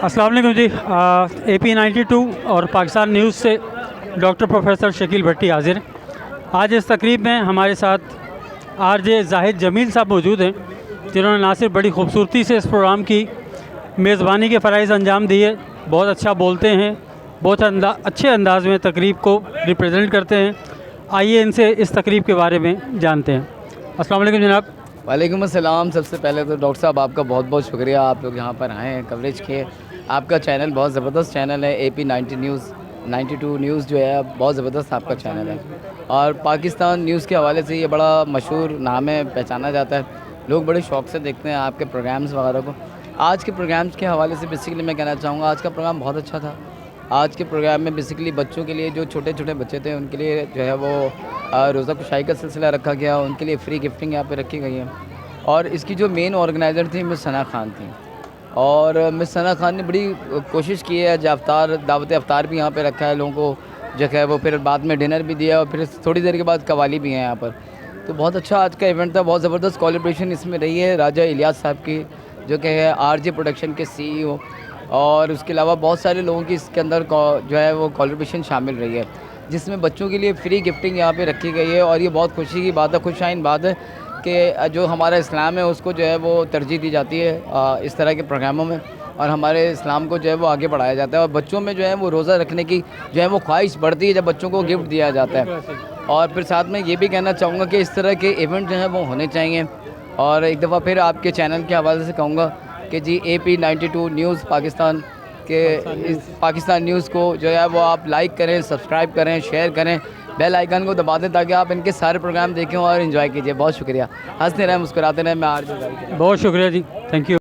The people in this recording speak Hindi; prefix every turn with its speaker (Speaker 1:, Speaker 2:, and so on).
Speaker 1: अस्सलाम वालेकुम जी। AP 92 और पाकिस्तान न्यूज़ से डॉक्टर प्रोफेसर शकील भट्टी हाजिर हैं। आज इस तकरीब में हमारे साथ RJ जाहिद जमील साहब मौजूद हैं, जिन्होंने ना सिर्फ बड़ी खूबसूरती से इस प्रोग्राम की मेज़बानी के फ़राइज़ अंजाम दिए, बहुत अच्छा बोलते हैं, बहुत अच्छे अंदाज में तकरीब को रिप्रेजेंट करते हैं। आइए इनसे इस तकरीब के बारे में जानते हैं। अस्सलाम वालेकुम जनाब।
Speaker 2: वालेकुम अस्सलाम। सबसे पहले तो डॉक्टर साहब आपका बहुत बहुत शुक्रिया, आप लोग यहाँ पर आए हैं, कवरेज किए। आपका चैनल बहुत ज़बरदस्त चैनल है, AP 92 न्यूज़ जो है बहुत ज़बरदस्त आपका चैनल है। और पाकिस्तान न्यूज़ के हवाले से ये बड़ा मशहूर नाम है, पहचाना जाता है, लोग बड़े शौक़ से देखते हैं आपके प्रोग्राम्स वगैरह को। आज के प्रोग्राम्स के हवाले से बेसिकली मैं कहना चाहूँगा, आज का प्रोग्राम बहुत अच्छा था। आज के प्रोग्राम में बेसिकली बच्चों के लिए, जो छोटे छोटे बच्चे थे उनके लिए जो है वो रोज़ा कुशाई का सिलसिला रखा गया, उनके लिए फ्री गिफ्टिंग यहाँ पे रखी गई है। और इसकी जो मेन ऑर्गेनाइज़र थी मिस सना खान थी, और मिस सना खान ने बड़ी कोशिश की है। दावत अफ्तार भी यहाँ पे रखा है लोगों को, जो है वो फिर बाद में डिनर भी दिया, और फिर थोड़ी देर के बाद कवाली भी है यहाँ पर। तो बहुत अच्छा आज का इवेंट था, बहुत ज़बरदस्त कोलैबोरेशन इसमें रही है राजा इलियास साहब की, जो कि है RJ प्रोडक्शन के CEO, और उसके अलावा बहुत सारे लोगों की इसके अंदर जो है वो कोलैबोरेशन शामिल रही है, जिसमें बच्चों के लिए फ्री गिफ्टिंग यहाँ पे रखी गई है। और ये बहुत खुशी की बात है, खुशाइन बात है कि जो हमारा इस्लाम है उसको जो है वो तरजीह दी जाती है इस तरह के प्रोग्रामों में, और हमारे इस्लाम को जो है वो आगे बढ़ाया जाता है। और बच्चों में जो है वो रोज़ा रखने की जो है वो ख्वाहिश बढ़ती है जब बच्चों को गिफ्ट दिया जाता है। और फिर साथ में ये भी कहना चाहूँगा कि इस तरह के इवेंट जो हैं वो होने चाहिए। और एक दफ़ा फिर आपके चैनल के हवाले से कहूँगा कि जी AP 92 न्यूज़ पाकिस्तान न्यूज़ को जो है वो आप लाइक करें, सब्सक्राइब करें, शेयर करें, बेल आइकन को दबा दें, ताकि आप इनके सारे प्रोग्राम देखें और एंजॉय कीजिए। बहुत शुक्रिया। हंसते रहें, मुस्कुराते रहें। मैं RJ।
Speaker 1: बहुत शुक्रिया जी, थैंक यू।